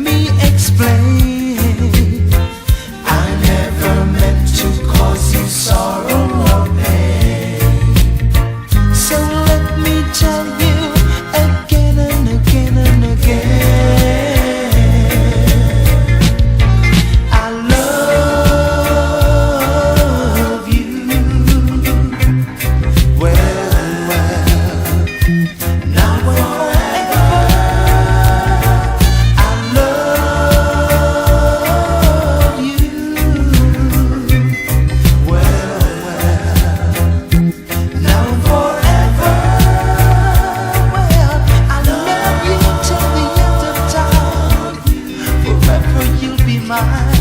me explain. I never meant to cause you sorrow or pain. So let me tell you again and again and again, I love you. Well, now and forever, I love you. Well, now and forever, I love you till the end of time. Forever you'll be mine.